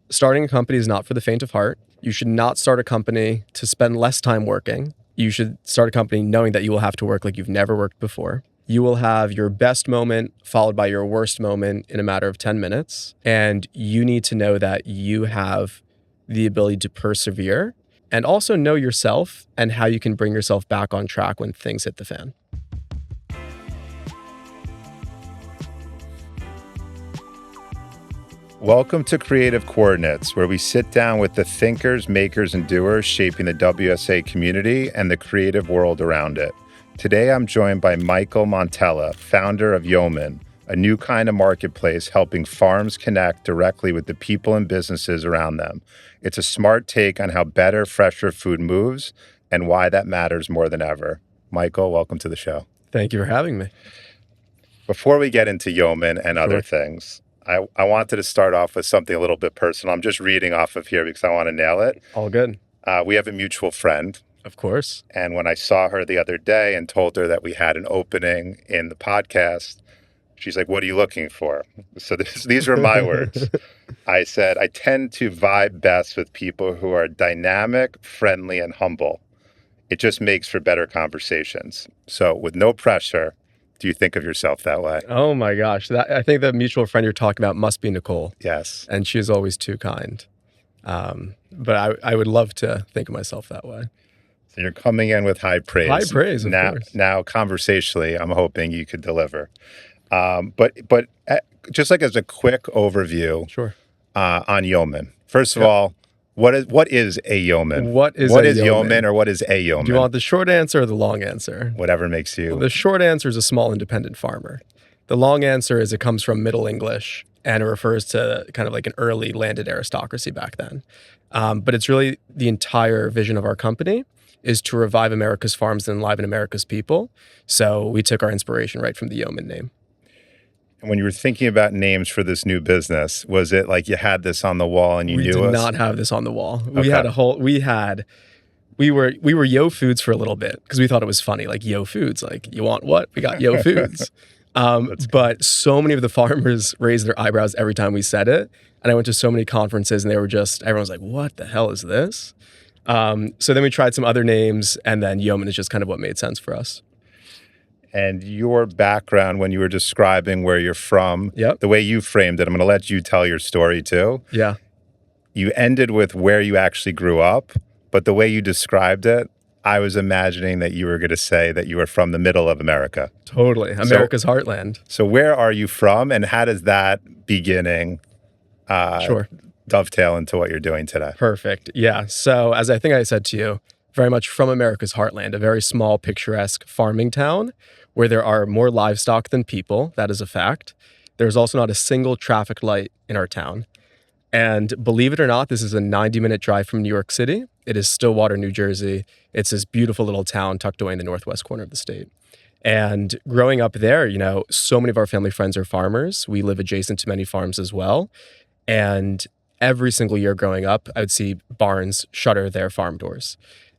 starting a company is not for the faint of heart. You should not start a company to spend less time working. You should start a company knowing that you will have to work like you've never worked before. You will have your best moment followed by your worst moment in a matter of 10 minutes. And you need to know that you have the ability to persevere and also know yourself and how you can bring yourself back on track when things hit the fan. Welcome to Creative Coordinates, where we sit down with the thinkers, makers, and doers shaping the WSA community and the creative world around it. Today, I'm joined by Michael Montella, founder of Yeoman, a new kind of marketplace helping farms connect directly with the people and businesses around them. It's a smart take on how better, fresher food moves and why that matters more than ever. Michael, welcome to the show. Thank you for having me. Before we get into Yeoman and other things, I wanted to start off with something a little bit personal. I'm just reading off of here because I want to nail it. All good. We have a mutual friend. Of course. And when I saw her the other day and told her that we had an opening in the podcast, she's like, "What are you looking for?" So these were my words. I said, "I tend to vibe best with people who are dynamic, friendly, and humble. It just makes for better conversations. So with no pressure, do you think of yourself that way?" Oh my gosh. I think the mutual friend you're talking about must be Nicole. Yes. And she's always too kind. But I would love to think of myself that way. So you're coming in with high praise. High praise, of course. Now, conversationally, I'm hoping you could deliver. But just like as a quick overview on Yeoman. First of all, what is a yeoman? What is yeoman or what is a yeoman? Do you want the short answer or the long answer? Whatever makes you. Well, the short answer is a small independent farmer. The long answer is it comes from Middle English and it refers to kind of like an early landed aristocracy back then. But it's really the entire vision of our company is to revive America's farms and enliven America's people. So we took our inspiration right from the Yeoman name. And when you were thinking about names for this new business, was it like you had this on the wall and you knew us? We did not have this on the wall. Okay. We were Yo Foods for a little bit because we thought it was funny, like Yo Foods, like you want what? We got Yo Foods. But so many of the farmers raised their eyebrows every time we said it. And I went to so many conferences and everyone's like, "What the hell is this?" So then we tried some other names and then Yeoman is just kind of what made sense for us. And your background when you were describing where you're from, the way you framed it, I'm going to let you tell your story too. Yeah. You ended with where you actually grew up, but the way you described it, I was imagining that you were going to say that you were from the middle of America. Totally. America's heartland. So where are you from and how does that beginning dovetail into what you're doing today? Perfect. Yeah. So as I think I said to you, very much from America's heartland, a very small, picturesque farming town where there are more livestock than people. That is a fact. There's also not a single traffic light in our town. And believe it or not, this is a 90-minute drive from New York City. It is Stillwater, New Jersey. It's this beautiful little town tucked away in the northwest corner of the state. And growing up there, so many of our family friends are farmers. We live adjacent to many farms as well. And every single year growing up, I would see barns shutter their farm doors.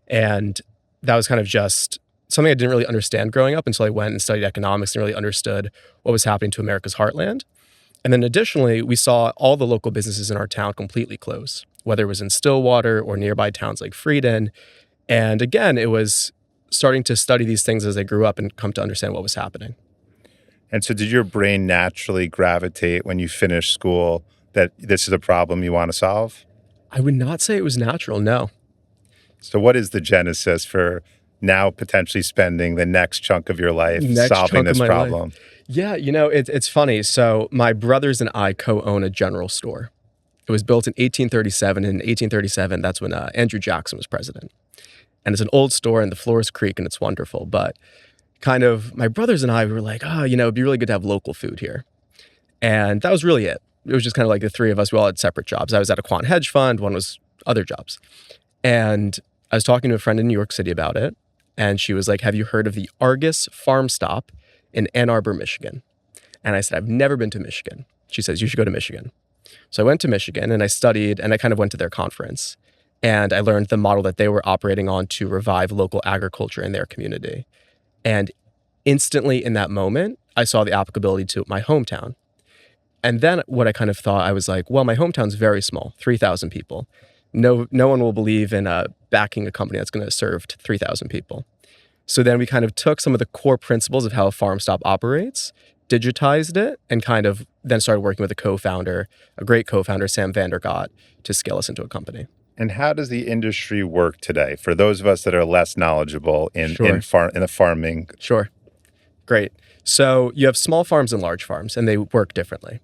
And that was kind of just something I didn't really understand growing up until I went and studied economics and really understood what was happening to America's heartland. And then additionally, we saw all the local businesses in our town completely close, whether it was in Stillwater or nearby towns like Frieden. And again, it was starting to study these things as I grew up and come to understand what was happening. And so did your brain naturally gravitate when you finished school that this is a problem you want to solve? I would not say it was natural, no. So what is the genesis for now potentially spending the next chunk of your life solving this problem? Yeah, it's funny. So my brothers and I co-own a general store. It was built in 1837. And in 1837, that's when Andrew Jackson was president. And it's an old store and the floors creak and it's wonderful. But kind of my brothers and I, we were like, it'd be really good to have local food here. And that was really it. It was just kind of like the three of us. We all had separate jobs. I was at a quant hedge fund. One was other jobs. And I was talking to a friend in New York City about it. And she was like, "Have you heard of the Argus Farm Stop in Ann Arbor, Michigan?" And I said, "I've never been to Michigan." She says, "You should go to Michigan." So I went to Michigan and I studied and I kind of went to their conference. And I learned the model that they were operating on to revive local agriculture in their community. And instantly in that moment, I saw the applicability to my hometown. And then what I kind of thought, I was like, well, my hometown's very small, 3,000 people. No one will believe in backing a company that's going to serve 3,000 people. So then we kind of took some of the core principles of how a farm stop operates, digitized it, and kind of then started working with a great co-founder, Sam Vandergott, to scale us into a company. And how does the industry work today for those of us that are less knowledgeable in the farming? Sure. Great. So you have small farms and large farms, and they work differently.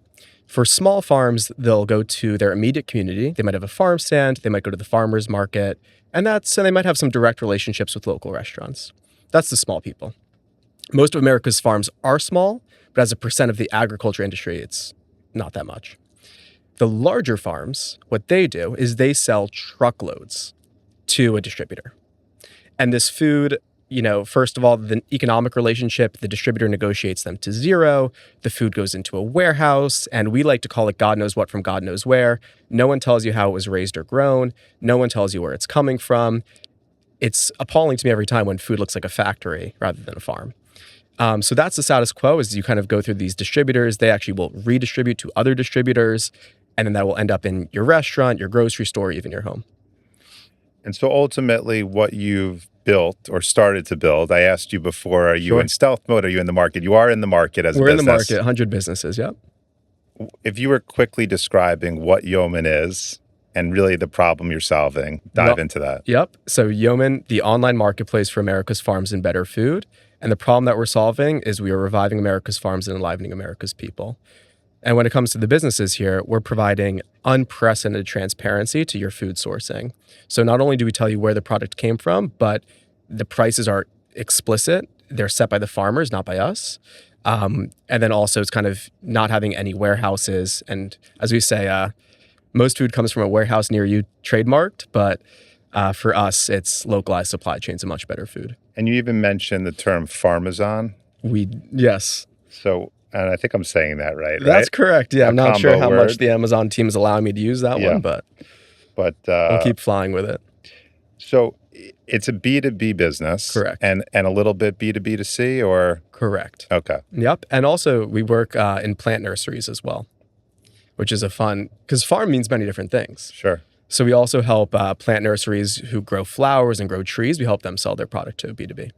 For small farms, they'll go to their immediate community. They might have a farm stand. They might go to the farmer's market. And they might have some direct relationships with local restaurants. That's the small people. Most of America's farms are small, but as a percent of the agriculture industry, it's not that much. The larger farms, what they do is they sell truckloads to a distributor. And this food, first of all, the economic relationship, the distributor negotiates them to zero. The food goes into a warehouse, and we like to call it God knows what from God knows where. No one tells you how it was raised or grown. No one tells you where it's coming from. It's appalling to me every time when food looks like a factory rather than a farm. So that's the status quo, is you kind of go through these distributors. They actually will redistribute to other distributors, and then that will end up in your restaurant, your grocery store, even your home. And so ultimately what you've built or started to build, I asked you before, are you in stealth mode? Are you in the market? You are in the market as a business. We're in the market, 100 businesses, yep. If you were quickly describing what Yeoman is and really the problem you're solving, dive into that. Yep. So Yeoman, the online marketplace for America's farms and better food. And the problem that we're solving is we are reviving America's farms and enlivening America's people. And when it comes to the businesses here, we're providing unprecedented transparency to your food sourcing. So not only do we tell you where the product came from, but the prices are explicit. They're set by the farmers, not by us. And then also it's kind of not having any warehouses. And as we say, most food comes from a warehouse near you, trademarked, but for us, it's localized supply chains and much better food. And you even mentioned the term Farmazon. Yes. So, and I think I'm saying that right? That's correct. Yeah, I'm not sure how word. much the Amazon team is allowing me to use that one, but we'll keep flying with it. So it's a B2B business. Correct. And a little bit B2B2C or? Correct. Okay. Yep. And also we work in plant nurseries as well, which is because farm means many different things. Sure. So we also help plant nurseries who grow flowers and grow trees. We help them sell their product to B2B.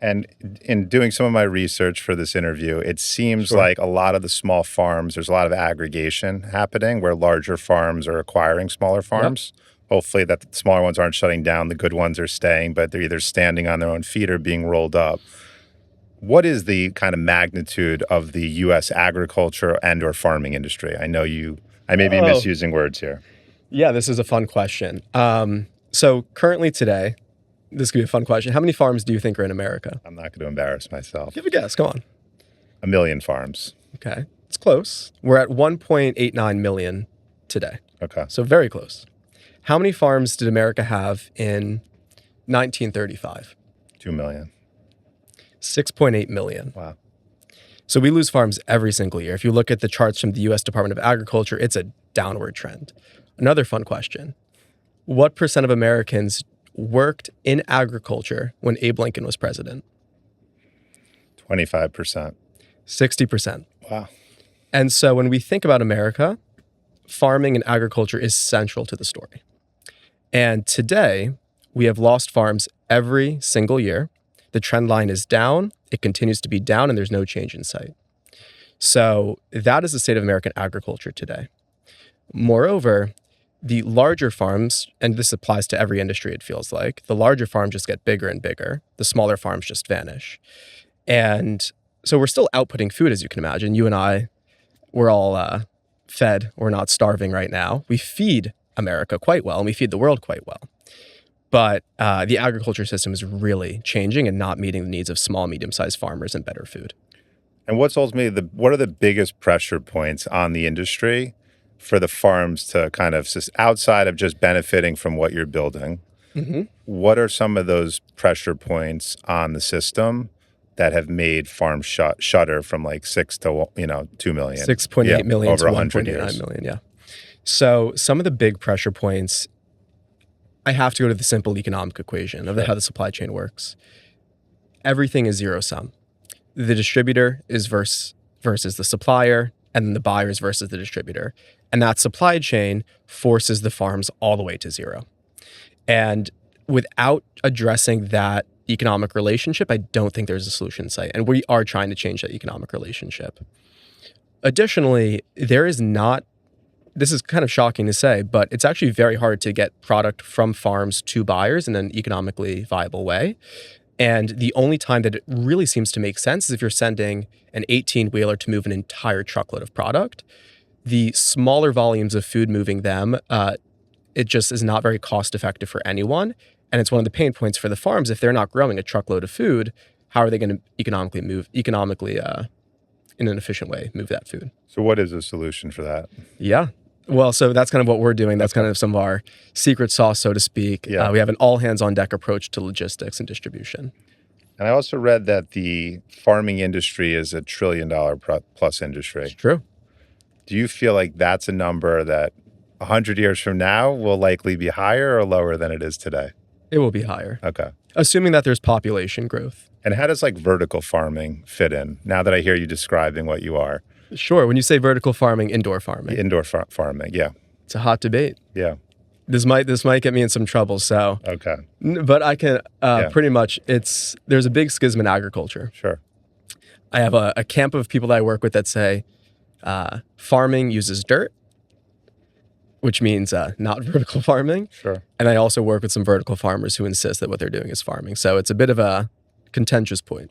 And in doing some of my research for this interview, it seems like a lot of the small farms, there's a lot of aggregation happening where larger farms are acquiring smaller farms. Yep. Hopefully that the smaller ones aren't shutting down, the good ones are staying, but they're either standing on their own feet or being rolled up. What is the kind of magnitude of the U.S. agriculture and or farming industry? I know I may be misusing words here. Yeah, this is a fun question. So currently today, this could be a fun question. How many farms do you think are in America? I'm not going to embarrass myself. Give a guess. Come on. 1 million farms. Okay. It's close. We're at 1.89 million today. Okay. So very close. How many farms did America have in 1935? 2 million. 6.8 million. Wow. So we lose farms every single year. If you look at the charts from the U.S. Department of Agriculture, it's a downward trend. Another fun question. What percent of Americans worked in agriculture when Abe Lincoln was president? 25%. 60%. Wow. And so when we think about America, farming and agriculture is central to the story. And today, we have lost farms every single year. The trend line is down. It continues to be down, and there's no change in sight. So that is the state of American agriculture today. Moreover, the larger farms, and this applies to every industry, it feels like, the larger farms just get bigger and bigger. The smaller farms just vanish. And so we're still outputting food, as you can imagine. You and I, we're all fed. We're not starving right now. We feed America quite well, and we feed the world quite well. But the agriculture system is really changing and not meeting the needs of small, medium-sized farmers and better food. And what are the biggest pressure points on the industry for the farms to kind of, outside of just benefiting from what you're building, what are some of those pressure points on the system that have made farms shutter from like 6 to 2 million? 6.8 million over to 100 1.89 years. million, yeah. So some of the big pressure points, I have to go to the simple economic equation of how the supply chain works. Everything is zero sum. The distributor is versus the supplier. and then the buyers versus the distributor. And that supply chain forces the farms all the way to zero. And without addressing that economic relationship, I don't think there's a solution in sight. And we are trying to change that economic relationship. Additionally, this is kind of shocking to say, but it's actually very hard to get product from farms to buyers in an economically viable way. And the only time that it really seems to make sense is if you're sending an 18-wheeler to move an entire truckload of product. The smaller volumes of food moving them, it just is not very cost effective for anyone. And it's one of the pain points for the farms. If they're not growing a truckload of food, how are they going to economically in an efficient way, move that food? So what is the solution for that? Yeah. Well, so that's kind of what we're doing. That's kind of some of our secret sauce, so to speak. Yeah. We have an all hands on deck approach to logistics and distribution. And I also read that the farming industry is $1 trillion plus industry. It's true. Do you feel like that's a number that 100 years from now will likely be higher or lower than it is today? It will be higher. Okay. Assuming that there's population growth. And how does like vertical farming fit in now that I hear you describing what you are? Sure. When you say vertical farming, indoor farming. Indoor farming, yeah. It's a hot debate. Yeah. This might get me in some trouble. So, okay. But I can pretty much. There's a big schism in agriculture. Sure. I have a camp of people that I work with that say farming uses dirt, which means not vertical farming. Sure. And I also work with some vertical farmers who insist that what they're doing is farming. So it's a bit of a contentious point.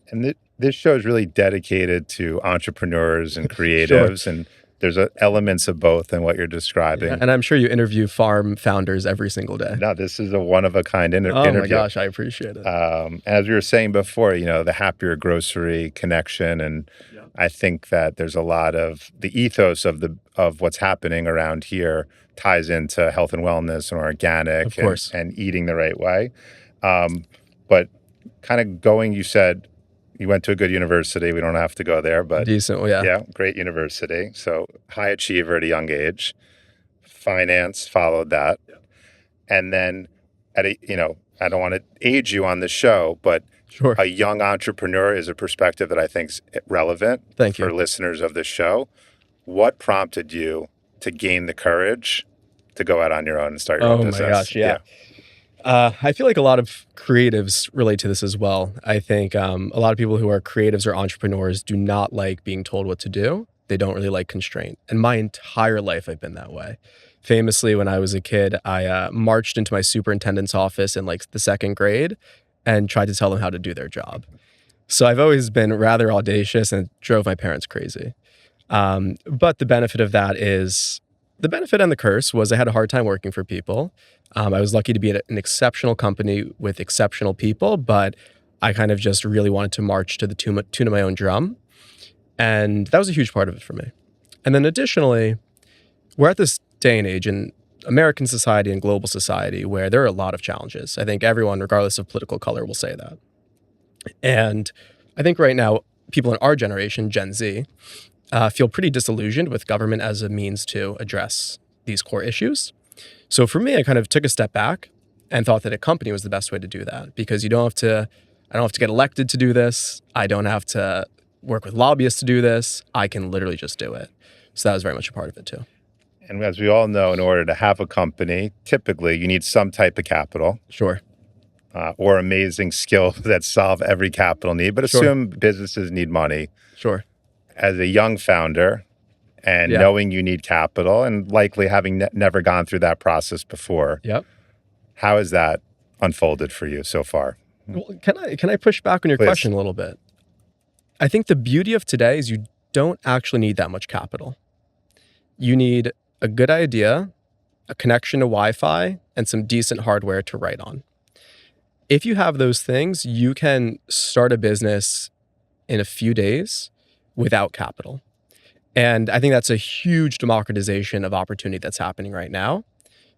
And this show is really dedicated to entrepreneurs and creatives, and there's elements of both in what you're describing. Yeah, and I'm sure you interview farm founders every single day. No, this is a one-of-a-kind interview. Oh my gosh, I appreciate it. As we were saying before, the happier grocery connection, and I think that there's a lot of the ethos of what's happening around here ties into health and wellness and organic, of course, and eating the right way. But kind of going, you said you went to a good university. We don't have to go there, but decent, yeah. Yeah, great university. So high achiever at a young age. Finance followed that. Yeah. And then I don't want to age you on the show, but sure, a young entrepreneur is a perspective that I think is relevant for listeners of this show. What prompted you to gain the courage to go out on your own and start your own business? Oh my gosh, yeah. I feel like a lot of creatives relate to this as well. I think a lot of people who are creatives or entrepreneurs do not like being told what to do. They don't really like constraint. And my entire life, I've been that way. Famously, when I was a kid, I marched into my superintendent's office in like the second grade and tried to tell them how to do their job. So I've always been rather audacious and drove my parents crazy. But the benefit of that is, the benefit and the curse was I had a hard time working for people. I was lucky to be at an exceptional company with exceptional people, but I kind of just really wanted to march to the tune of my own drum. And that was a huge part of it for me. And then additionally, we're at this day and age in American society and global society where there are a lot of challenges. I think everyone, regardless of political color, will say that. And I think right now, people in our generation, Gen Z, feel pretty disillusioned with government as a means to address these core issues. So for me, I kind of took a step back and thought that a company was the best way to do that, because I don't have to get elected to do this. I don't have to work with lobbyists to do this. I can literally just do it. So that was very much a part of it too. And as we all know, in order to have a company, typically you need some type of capital. Sure. Or amazing skills that solve every capital need, but assume businesses need money. Sure. As a young founder and knowing you need capital and likely having never gone through that process before, how has that unfolded for you so far? Well, can I push back on your question a little bit? I think the beauty of today is you don't actually need that much capital. You need a good idea, a connection to Wi-Fi, and some decent hardware to write on. If you have those things, you can start a business in a few days without capital. And I think that's a huge democratization of opportunity that's happening right now.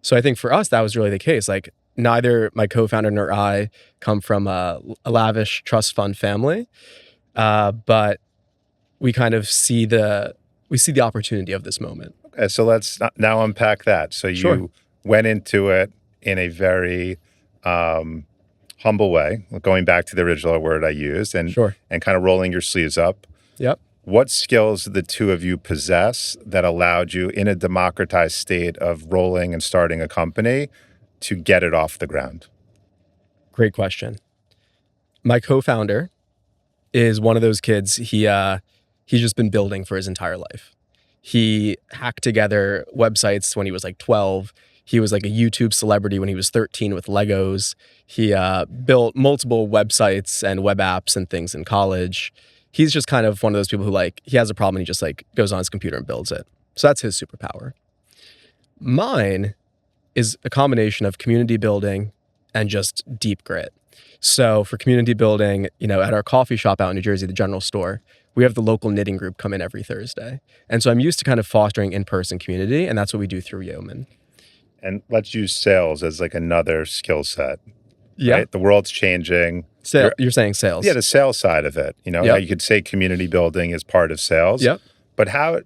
So I think for us, that was really the case. Like, neither my co-founder nor I come from a lavish trust fund family, but we kind of see the opportunity of this moment. Okay, so let's now unpack that. So you went into it in a very humble way, going back to the original word I used, and kind of rolling your sleeves up. Yep. What skills did the two of you possess that allowed you in a democratized state of rolling and starting a company to get it off the ground? Great question. My co-founder is one of those kids. He's just been building for his entire life. He hacked together websites when he was like 12. He was like a YouTube celebrity when he was 13 with Legos. He built multiple websites and web apps and things in college. He's just kind of one of those people who like, he has a problem and he just like goes on his computer and builds it. So that's his superpower. Mine is a combination of community building and just deep grit. So for community building, at our coffee shop out in New Jersey, the general store, we have the local knitting group come in every Thursday. And so I'm used to kind of fostering in-person community, and that's what we do through Yeoman. And let's use sales as like another skill set. Yeah. Right? The world's changing. You're saying sales. Yeah, the sales side of it. Yep. You could say community building is part of sales. Yep. But how,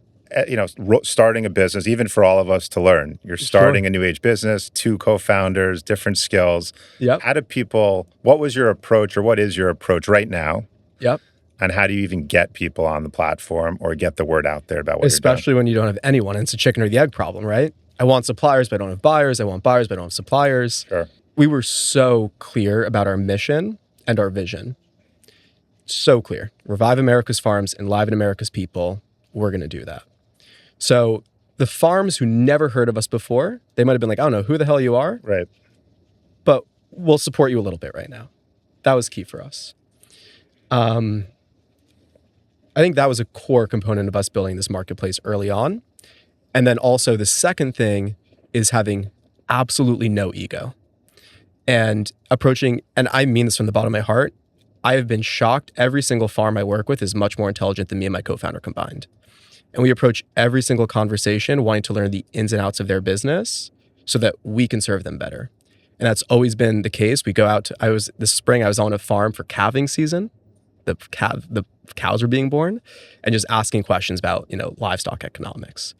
starting a business, even for all of us to learn, you're starting a new age business, two co-founders, different skills. Yep. What was your approach or what is your approach right now? Yep. And how do you even get people on the platform or get the word out there about what Especially when you don't have anyone. And it's a chicken or the egg problem, right? I want suppliers, but I don't have buyers. I want buyers, but I don't have suppliers. Sure. We were so clear about our mission and our vision. So clear. Revive America's farms, enliven America's people. We're going to do that. So the farms who never heard of us before, they might have been like, I don't know who the hell you are. Right. But we'll support you a little bit right now. That was key for us. I think that was a core component of us building this marketplace early on. And then also the second thing is having absolutely no ego and approaching, and I mean this from the bottom of my heart, I have been shocked. Every single farm I work with is much more intelligent than me and my co-founder combined. And we approach every single conversation wanting to learn the ins and outs of their business so that we can serve them better. And that's always been the case. We go out this spring, I was on a farm for calving season. The cows were being born and just asking questions about, livestock economics.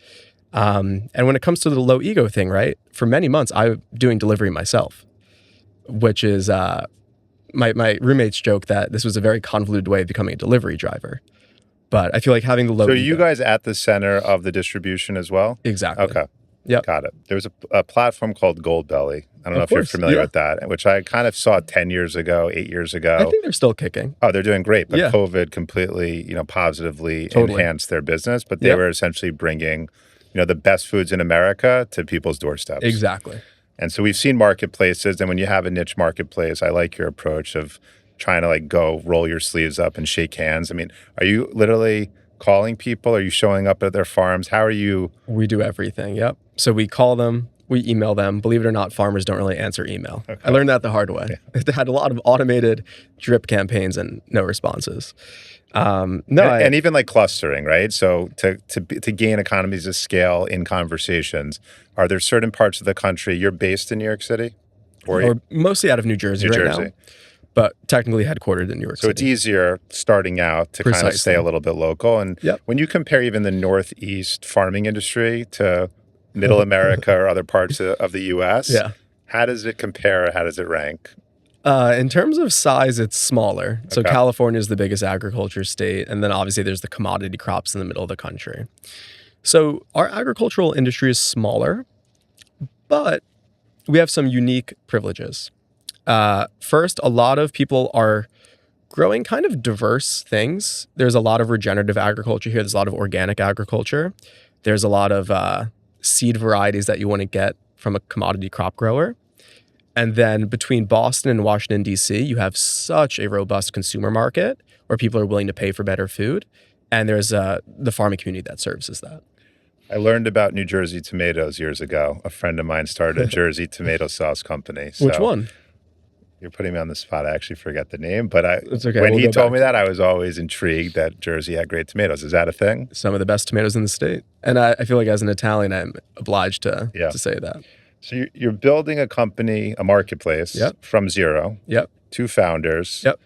And when it comes to the low ego thing, right? For many months, I'm doing delivery myself, which is, my roommates joke that this was a very convoluted way of becoming a delivery driver. But I feel like having the low So are ego. you guys at the center of the distribution as well? Exactly. Okay. Yep. Got it. There was a platform called Goldbelly. I don't know if you're familiar yeah. with that, which I kind of saw 10 years ago, 8 years ago. I think they're still kicking. Oh, they're doing great. But Yeah. COVID completely, positively Totally. enhanced their business. But they Yep. were essentially bringing, the best foods in America to people's doorsteps. Exactly. And so we've seen marketplaces. And when you have a niche marketplace, I like your approach of trying to go roll your sleeves up and shake hands. I mean, are you literally calling people? Are you showing up at their farms? How are you? We do everything. Yep. So we call them, we email them. Believe it or not, farmers don't really answer email. Okay. I learned that the hard way. Yeah. They had a lot of automated drip campaigns and no responses. And even clustering, right? So to gain economies of scale in conversations, are there certain parts of the country you're based in New York City? Or mostly out of New Jersey now, but technically headquartered in New York City. So it's easier starting out to kind of stay a little bit local. And when you compare even the Northeast farming industry to Middle America or other parts of the U.S., how does it compare? How does it rank? In terms of size, it's smaller. So California is the biggest agriculture state. And then obviously there's the commodity crops in the middle of the country. So our agricultural industry is smaller, but we have some unique privileges. First, a lot of people are growing kind of diverse things. There's a lot of regenerative agriculture here. There's a lot of organic agriculture. There's a lot of seed varieties that you want to get from a commodity crop grower. And then between Boston and Washington, D.C., you have such a robust consumer market where people are willing to pay for better food. And there's the farming community that services that. I learned about New Jersey tomatoes years ago. A friend of mine started a Jersey tomato sauce company. So which one? You're putting me on the spot. I actually forget the name. But it's okay. When he told me that, I was always intrigued that Jersey had great tomatoes. Is that a thing? Some of the best tomatoes in the state. And I feel like as an Italian, I'm obliged to say that. So you're building a company, a marketplace from zero. Yep. Two founders. Yep.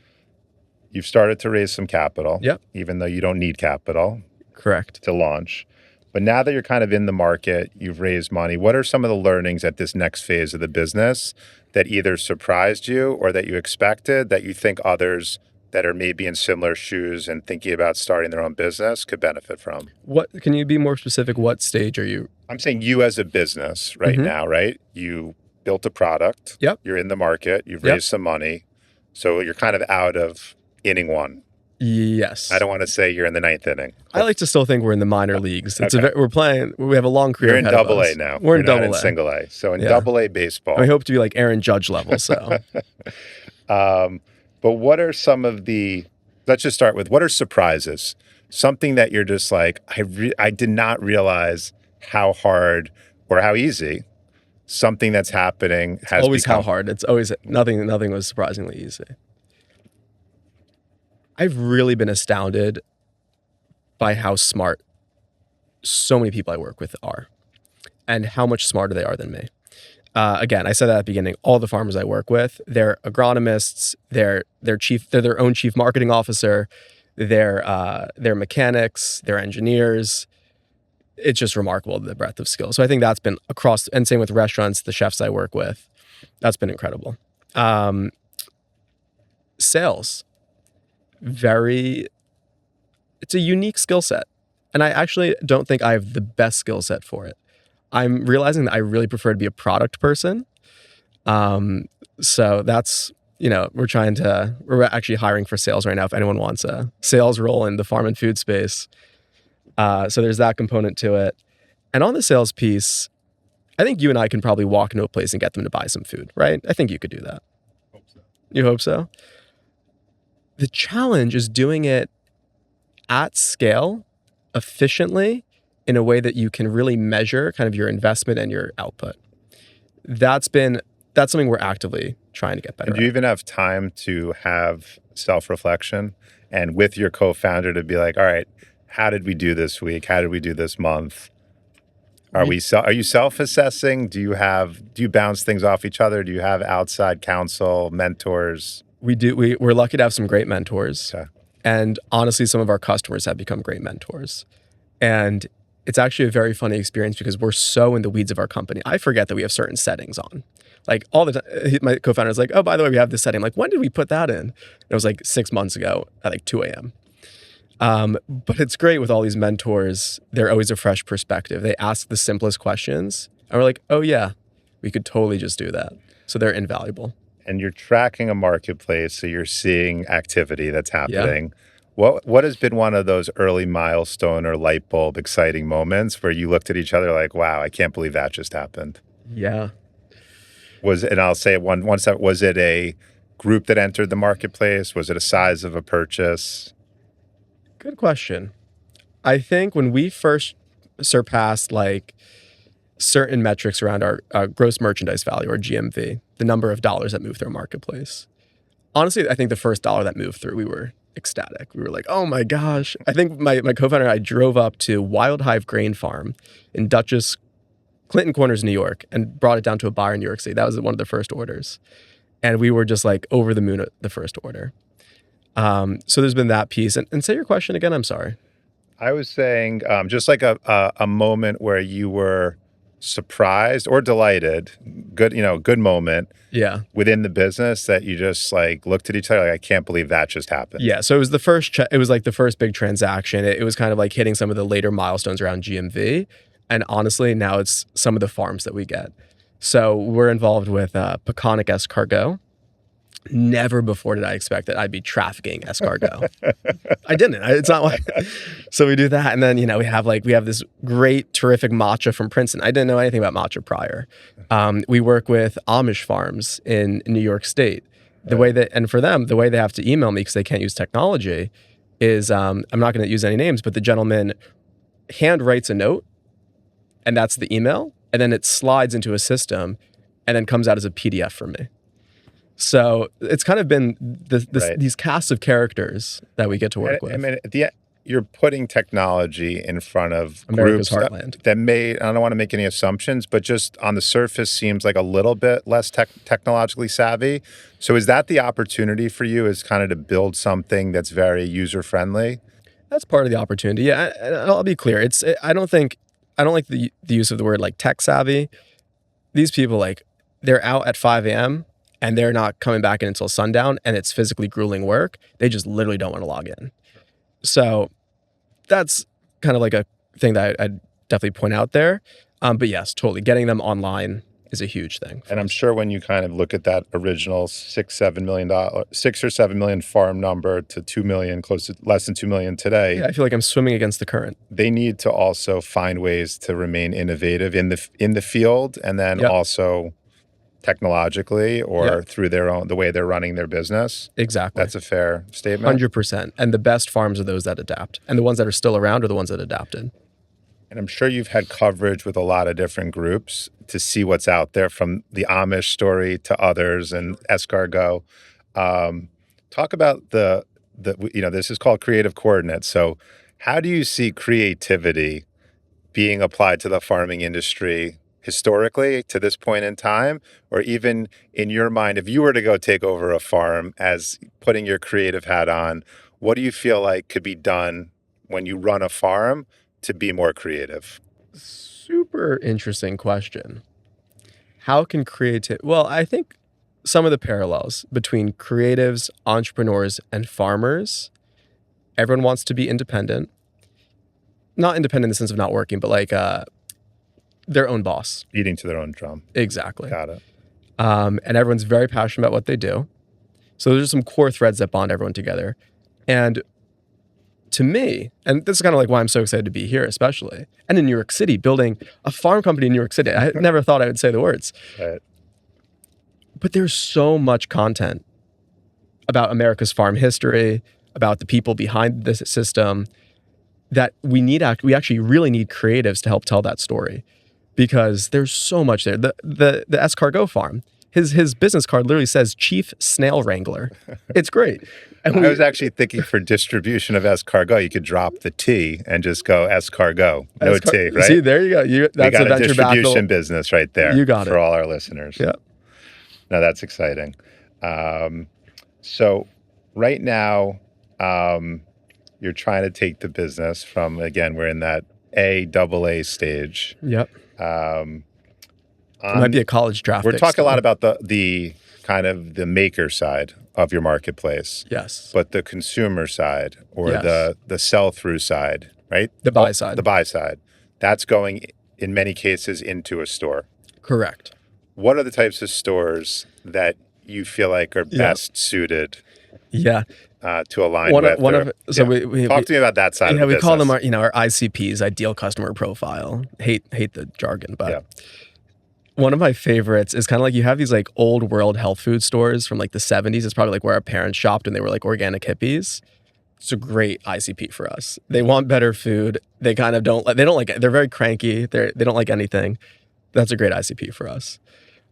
You've started to raise some capital. Yep. Even though you don't need capital. Correct. To launch. But now that you're kind of in the market, you've raised money. What are some of the learnings at this next phase of the business that either surprised you or that you expected that you think others that are maybe in similar shoes and thinking about starting their own business could benefit from? What can you be more specific? What stage are you? I'm saying you as a business right now, right? You built a product. Yep. You're in the market. You've Yep. raised some money. So you're kind of out of inning one. Yes. I don't want to say you're in the ninth inning. I like to still think we're in the minor leagues. It's Okay. we're playing. We have a long career. You're in ahead of double A us. now. We're in You're not double A. single A. So in Yeah. double A baseball. We hope to be like Aaron Judge level. So, but what are some of the, let's just start with, what are surprises? Something that you're just like, I did not realize how hard or how easy something that's happening has always become. how hard. It's always nothing. Nothing was surprisingly easy. I've really been astounded by how smart so many people I work with are, and how much smarter they are than me. Again, I said that at the beginning. All the farmers I work with, they're agronomists. They're their own chief marketing officer. They're mechanics. They're engineers. It's just remarkable, the breadth of skill. So I think that's been across, and same with restaurants, the chefs I work with. That's been incredible. Sales, it's a unique skill set. And I actually don't think I have the best skill set for it. I'm realizing that I really prefer to be a product person. So that's, we're actually hiring for sales right now if anyone wants a sales role in the farm and food space. So there's that component to it. And on the sales piece, I think you and I can probably walk into a place and get them to buy some food, right? I think you could do that. Hope so. You hope so? The challenge is doing it at scale, efficiently, in a way that you can really measure kind of your investment and your output. That's something we're actively trying to get better And do you at. even have time to have self-reflection and with your co-founder to be like, all right, how did we do this week? How did we do this month? Are you self-assessing? Do you bounce things off each other? Do you have outside counsel, mentors? We do. We're lucky to have some great mentors. Okay. And honestly, some of our customers have become great mentors. And it's actually a very funny experience because we're so in the weeds of our company. I forget that we have certain settings on. Like all the time, my co-founder is like, oh, by the way, we have this setting. I'm like, when did we put that in? And it was like 6 months ago at like 2 a.m. But it's great with all these mentors. They're always a fresh perspective. They ask the simplest questions. And we're like, oh yeah, we could totally just do that. So they're invaluable. And you're tracking a marketplace, so you're seeing activity that's happening. Yeah. What has been one of those early milestone or light bulb exciting moments where you looked at each other like, wow, I can't believe that just happened? Yeah. And I'll say was it a group that entered the marketplace? Was it a size of a purchase? Good question. I think when we first surpassed like certain metrics around our gross merchandise value, or GMV, the number of dollars that move through our marketplace. Honestly, I think the first dollar that moved through, we were ecstatic. We were like, oh my gosh. I think my co-founder and I drove up to Wild Hive Grain Farm in Clinton Corners, New York, and brought it down to a buyer in New York City. That was one of the first orders. And we were just like over the moon at the first order. So there's been that piece. And say your question again, I'm sorry. I was saying just like a moment where you were surprised or delighted, good moment. Yeah. Within the business that you just like looked at each other like, I can't believe that just happened. Yeah. So it was it was like the first big transaction. It was kind of like hitting some of the later milestones around GMV. And honestly, now it's some of the farms that we get. So we're involved with Peconic escargot. Never before did I expect that I'd be trafficking escargot. I didn't. It's not like. So we do that, and then we have this great, terrific matcha from Princeton. I didn't know anything about matcha prior. We work with Amish farms in New York State. For them, the way they have to email me because they can't use technology is I'm not going to use any names, but the gentleman hand writes a note, and that's the email, and then it slides into a system, and then comes out as a PDF for me. So it's kind of been these casts of characters that we get to work with. I mean, you're putting technology in front of America's groups heartland. I don't want to make any assumptions, but just on the surface seems like a little bit less technologically savvy. So is that the opportunity for you, is kind of to build something that's very user-friendly? That's part of the opportunity. Yeah, I'll be clear. I don't like the use of the word like tech savvy. These people, like, they're out at 5 a.m. and they're not coming back in until sundown, and it's physically grueling work. They just literally don't want to log in. So that's kind of like a thing that I'd definitely point out there. But yes, totally. Getting them online is a huge thing. And I'm sure when you kind of look at that original $6 or $7 million farm number to 2 million, close to less than 2 million today, Yeah, I feel like I'm swimming against the current. they need to also find ways to remain innovative in the field, and then Yep. also technologically or Yep. through the way they're running their business. Exactly. That's a fair statement. 100%. And the best farms are those that adapt. And the ones that are still around are the ones that adapted. And I'm sure you've had coverage with a lot of different groups to see what's out there, from the Amish story to others and escargot. Talk about this is called creative coordinates. So how do you see creativity being applied to the farming industry historically to this point in time? Or even in your mind, if you were to go take over a farm as putting your creative hat on, what do you feel like could be done when you run a farm to be more creative? Super interesting question. How can well, I think some of the parallels between creatives, entrepreneurs, and farmers, everyone wants to be independent. Not independent in the sense of not working, but like their own boss. Eating to their own drum. Exactly. Got it. And everyone's very passionate about what they do. So there's some core threads that bond everyone together. And to me, and this is kind of like why I'm so excited to be here, especially, and in New York City, building a farm company in New York City. I never thought I would say the words. Right. But there's so much content about America's farm history, about the people behind this system, that we actually really need creatives to help tell that story, because there's so much there. The escargot farm, his business card literally says Chief Snail Wrangler. It's great. And I was actually thinking for distribution of escargot, you could drop the T and just go escargot, no T, right? See, there you go. That's we got a a venture distribution capital business right there. You got for it. all our listeners. Yeah. No, that's exciting. So right now, you're trying to take the business from, again, we're in that AA stage. Yep. It might be a college draft. We're pick talking still. a lot about the kind of the maker side of your marketplace. Yes. But the consumer side, or Yes. the sell-through side, right? The buy side. The buy side. That's going, in many cases, into a store. Correct. What are the types of stores that you feel like are best suited Yeah. to align One with? of we Talk to me about that side of the we business. call them our ICPs, ideal customer profile. Hate the jargon, but one of my favorites is kind of like, you have these like old world health food stores from like the 70s. It's probably like where our parents shopped when they were like organic hippies. It's a great ICP for us. They want better food. They kind of they're very cranky. They don't like anything. That's a great ICP for us.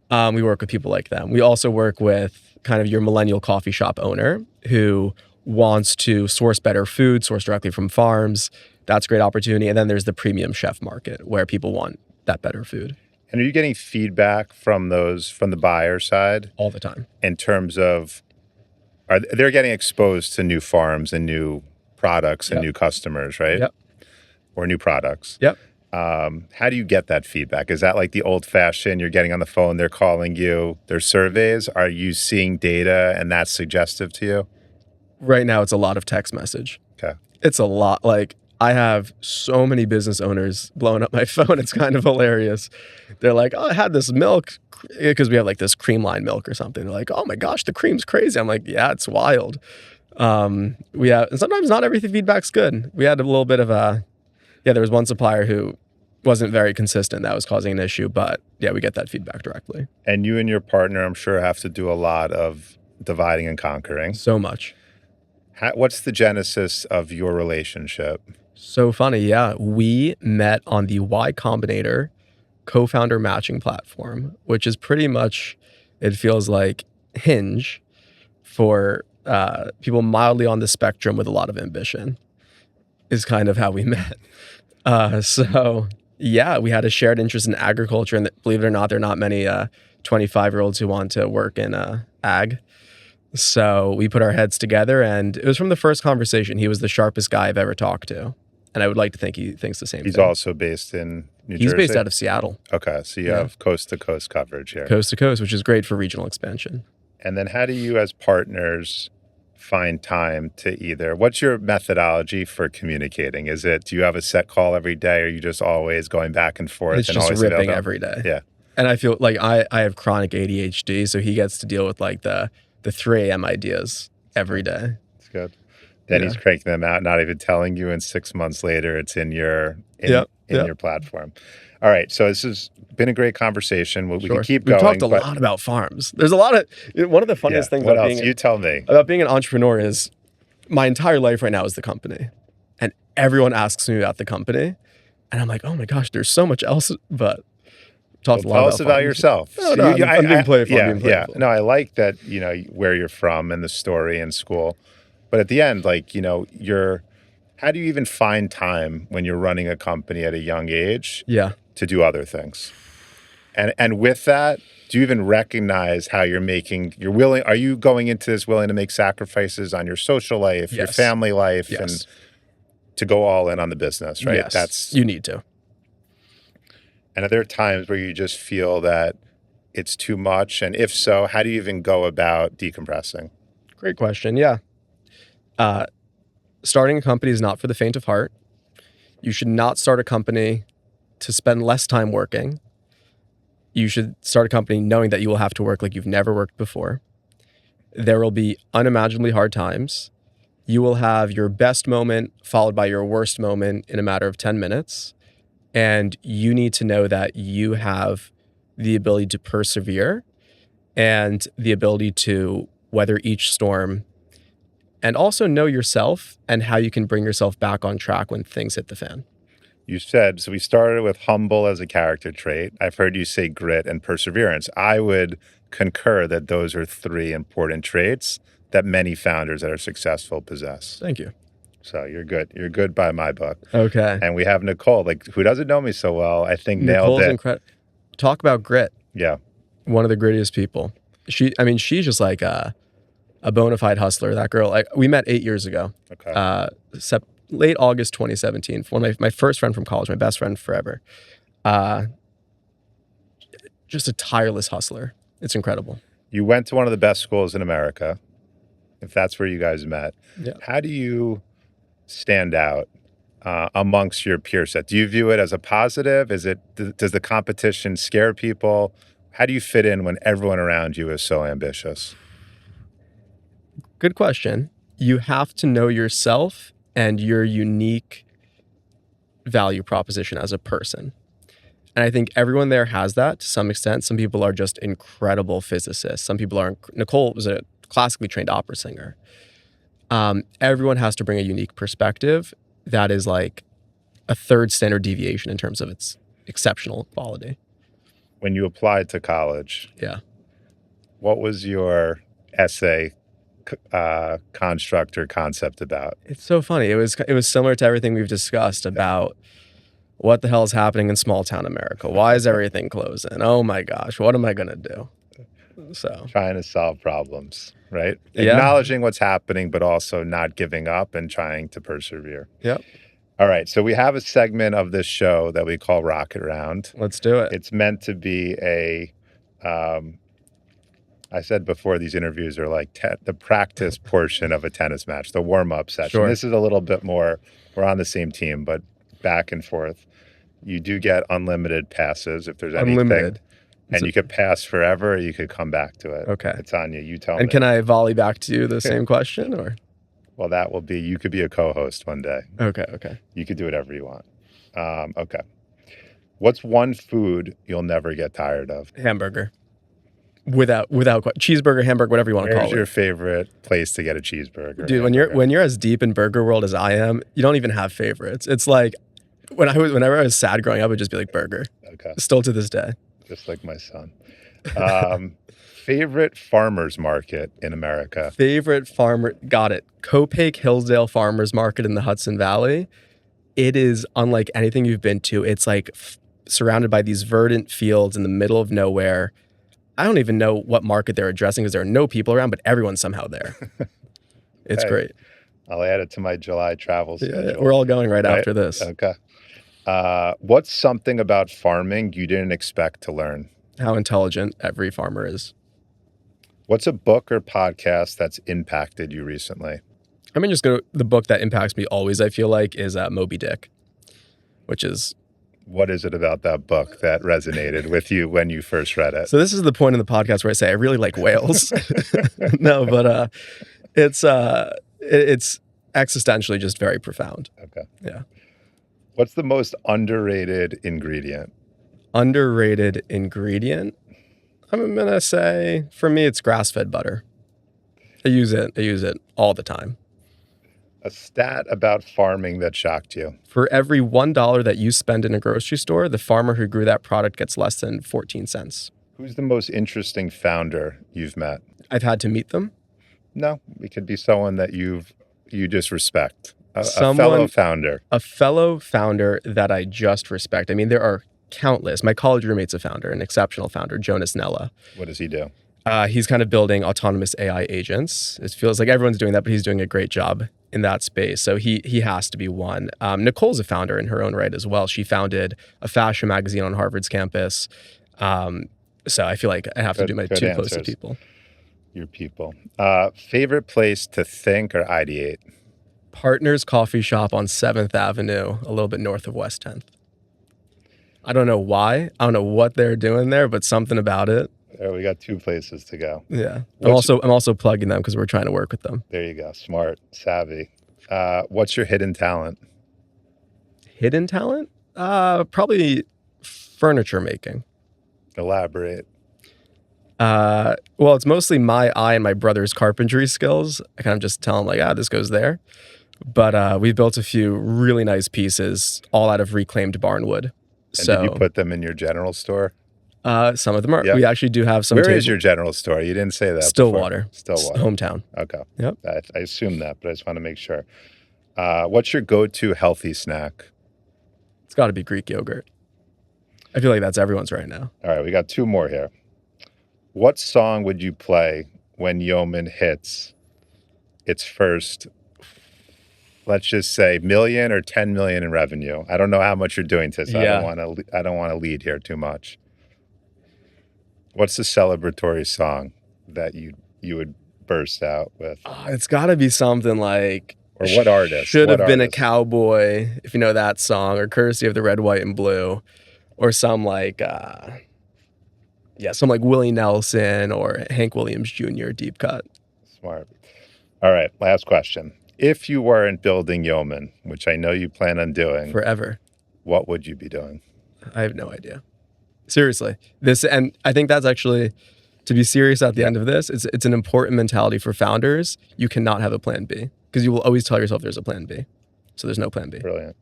We work with people like them. We also work with kind of your millennial coffee shop owner who wants to source better food, source directly from farms. That's a great opportunity. And then there's the premium chef market where people want that better food. And are you getting feedback from the buyer side All the time. in terms of, they're getting exposed to new farms and new products and new customers, right? Yep. Or new products. Yep. How do you get that feedback? Is that like the old fashioned, you're getting on the phone, they're calling you, there's surveys? Are you seeing data and that's suggestive to you? Right now, it's a lot of text message. Okay. It's a lot. Like, I have so many business owners blowing up my phone. It's kind of hilarious. They're like, oh, I had this milk, because we have like this cream line milk or something. They're like, oh my gosh, the cream's crazy. I'm like, yeah, it's wild. And sometimes not everything feedback's good. We had a little bit of there was one supplier who wasn't very consistent. That was causing an issue, but yeah, we get that feedback directly. And you and your partner, I'm sure, have to do a lot of dividing and conquering. So much. What's the genesis of your relationship? So funny. Yeah. We met on the Y Combinator co-founder matching platform, which is pretty much, it feels like Hinge for people mildly on the spectrum with a lot of ambition, is kind of how we met. So yeah, we had a shared interest in agriculture, and believe it or not, there are not many 25-year-olds who want to work in ag. So we put our heads together, and it was from the first conversation. He was the sharpest guy I've ever talked to. And I would like to think he thinks the same thing. He's also based in New Jersey? He's based out of Seattle. Okay, so you have coast-to-coast coverage here. Coast to coast, which is great for regional expansion. And then how do you as partners find time to either, what's your methodology for communicating? Do you have a set call every day, or are you just always going back and forth It's and just always ripping available? every day. Yeah. And I feel like I have chronic ADHD, so he gets to deal with like the 3 a.m. ideas every day. It's good. Then he's Yeah. cranking them out, not even telling you, and 6 months later it's in your Yep. your platform. All right. So this has been a great conversation. We Sure. can keep We've going. talked a but lot about farms. There's a lot of one of the funniest things what about else? You tell me. being an entrepreneur is my entire life right now is the company. And everyone asks me about the company. And I'm like, oh my gosh, there's so much else. But talked a lot Tell about us about farms. yourself. No, no, I'm being playful. I'm being Yeah. playful. No, I like that, where you're from and the story in school. But at the end, like, how do you even find time when you're running a company at a young age Yeah. to do other things? And with that, do you even recognize how you're willing, are you going into this willing to make sacrifices on your social life, your Yes. family life, Yes. and to go all in on the business, right? Yes. You need to. And are there times where you just feel that it's too much? And if so, how do you even go about decompressing? Great question. Yeah. Starting a company is not for the faint of heart. You should not start a company to spend less time working. You should start a company knowing that you will have to work like you've never worked before. There will be unimaginably hard times. You will have your best moment followed by your worst moment in a matter of 10 minutes. And you need to know that you have the ability to persevere and the ability to weather each storm, and also know yourself and how you can bring yourself back on track when things hit the fan. You said, so we started with humble as a character trait. I've heard you say grit and perseverance. I would concur that those are 3 important traits that many founders that are successful possess. Thank you. So you're good. You're good by my book. Okay. And we have Nicole, who doesn't know me so well, I think nailed Nicole's it. incredible. Talk about grit. Yeah. One of the grittiest people. She's just like a bona fide hustler. That girl, we met 8 years ago. Okay. Late August 2017. One of my first friend from college, my best friend forever. Just a tireless hustler. It's incredible. You went to one of the best schools in America, if that's where you guys met. Yeah. How do you stand out amongst your peer set? Do you view it as a positive? Does the competition scare people? How do you fit in when everyone around you is so ambitious? Good question. You have to know yourself and your unique value proposition as a person. And I think everyone there has that to some extent. Some people are just incredible physicists. Some people are. Nicole was a classically trained opera singer. Everyone has to bring a unique perspective that is like a third standard deviation in terms of its exceptional quality. When you applied to college, Yeah. what was your essay construct or concept about? It's so funny. It was similar to everything we've discussed about what the hell is happening in small town America. Why is everything closing? Oh my gosh, what am I gonna do? So Trying to solve problems, right? Yeah. Acknowledging what's happening, but also not giving up and trying to persevere. Yep. All right. So we have a segment of this show that we call Rocket Round. Let's do it. It's meant to be I said before, these interviews are like the practice portion of a tennis match, the warm-up session. Sure. This is a little bit more, we're on the same team, but back and forth. You do get unlimited passes if there's anything. Unlimited. And you could pass forever, or you could come back to it. Okay. It's on you. You tell me. And can I volley back to you the same question or? Well, that will be, you could be a co-host one day. Okay. You could do whatever you want. Okay. What's one food you'll never get tired of? Hamburger. Without cheeseburger, hamburger, whatever you want to call it. Where's your favorite place to get a cheeseburger? Dude, when you're as deep in burger world as I am, you don't even have favorites. It's like whenever I was sad growing up, it would just be like burger. Okay. Still to this day. Just like my son. Favorite farmer's market in America? Favorite farmer, got it. Copake Hillsdale Farmers Market in the Hudson Valley. It is unlike anything you've been to. It's like surrounded by these verdant fields in the middle of nowhere. I don't even know what market they're addressing because there are no people around, but everyone's somehow there. It's great. I'll add it to my July travel schedule. Yeah, we're all going right after this. Okay. What's something about farming you didn't expect to learn? How intelligent every farmer is. What's a book or podcast that's impacted you recently? I mean, the book that impacts me always, I feel like, is Moby Dick, which is... What is it about that book that resonated with you when you first read it? So this is the point in the podcast where I say I really like whales. No, but it's existentially just very profound. Okay. Yeah. What's the most underrated ingredient? Underrated ingredient? I'm going to say, for me, it's grass-fed butter. I use it all the time. A stat about farming that shocked you? For every $1 that you spend in a grocery store, the farmer who grew that product gets less than 14 cents. Who's the most interesting founder you've met? I've had to meet them. No, it could be someone that you just respect. A fellow founder. A fellow founder that I just respect. I mean, there are countless. My college roommate's a founder, an exceptional founder, Jonathan Fishman. What does he do? He's kind of building autonomous AI agents. It feels like everyone's doing that, but he's doing a great job in that space. So he has to be one. Nicole's a founder in her own right as well. She founded a fashion magazine on Harvard's campus. So I feel like I have to do my two closest people. Your people. Favorite place to think or ideate? Partners Coffee Shop on 7th Avenue, a little bit north of West 10th. I don't know why. I don't know what they're doing there, but something about it. We got two places to go. Yeah. I'm also plugging them because we're trying to work with them. There you go. Smart, savvy. What's your hidden talent? Hidden talent? Probably furniture making. Elaborate. Well, it's mostly my eye and my brother's carpentry skills. I kind of just tell him like, this goes there. But we built a few really nice pieces, all out of reclaimed barnwood. And did you put them in your general store? Some of them are. Yep. We actually do have some. Where is your general store? You didn't say that. Stillwater. Stillwater. Hometown. Okay. Yep. I assume that, but I just want to make sure. What's your go-to healthy snack? It's got to be Greek yogurt. I feel like that's everyone's right now. All right, we got two more here. What song would you play when Yeoman hits its first, let's just say, million or 10 million in revenue? I don't know how much you're doing to this. Yeah. I don't want to lead here too much. What's the celebratory song that you would burst out with? It's got to be something like, or what artist? Should have been a cowboy, if you know that song, or Courtesy of the Red, White, and Blue, or some like Willie Nelson or Hank Williams Jr. deep cut. Smart. All right, last question. If you weren't building Yeoman, which I know you plan on doing forever, what would you be doing? I have no idea. Seriously, and I think that's actually, to be serious at the end of this, it's an important mentality for founders. You cannot have a plan B because you will always tell yourself there's a plan B. So there's no plan B. Brilliant.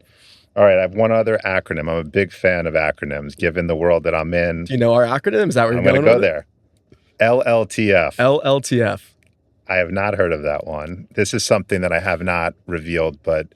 All right, I have one other acronym. I'm a big fan of acronyms, given the world that I'm in. Do you know our acronym? Is that where you're going? I'm going to go there. LLTF. LLTF. I have not heard of that one. This is something that I have not revealed, but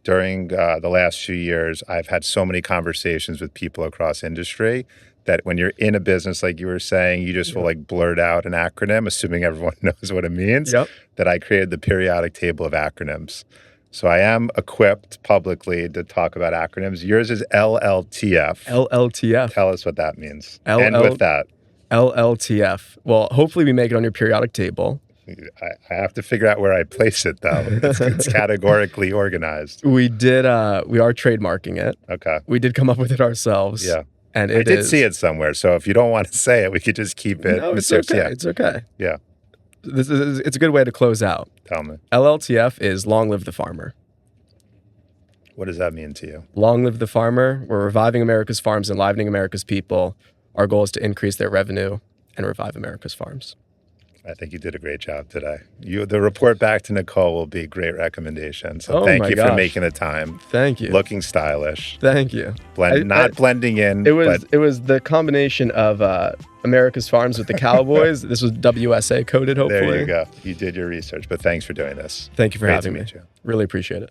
during the last few years, I've had so many conversations with people across industry that when you're in a business, like you were saying, you just will like blurt out an acronym, assuming everyone knows what it means, that I created the periodic table of acronyms. So I am equipped publicly to talk about acronyms. Yours is LLTF. LLTF. Tell us what that means. And with that. LLTF. Well, hopefully we make it on your periodic table. I have to figure out where I place it, though. It's categorically organized. We are trademarking it. Okay. We did come up with it ourselves. Yeah. And I did see it somewhere. So if you don't want to say it, we could just keep it. No, it's okay. Yeah. It's okay. Yeah. It's a good way to close out. Tell me. LLTF is Long Live the Farmer. What does that mean to you? Long live the farmer. We're reviving America's farms, enlivening America's people. Our goal is to increase their revenue and revive America's farms. I think you did a great job today. The report back to Nicole will be a great recommendation. So thank you for making the time. Thank you. Looking stylish. Thank you. Blending in. It was the combination of America's farms with the Cowboys. This was WSA coded, hopefully. There you go. You did your research, but thanks for doing this. Thank you for having me. Really appreciate it.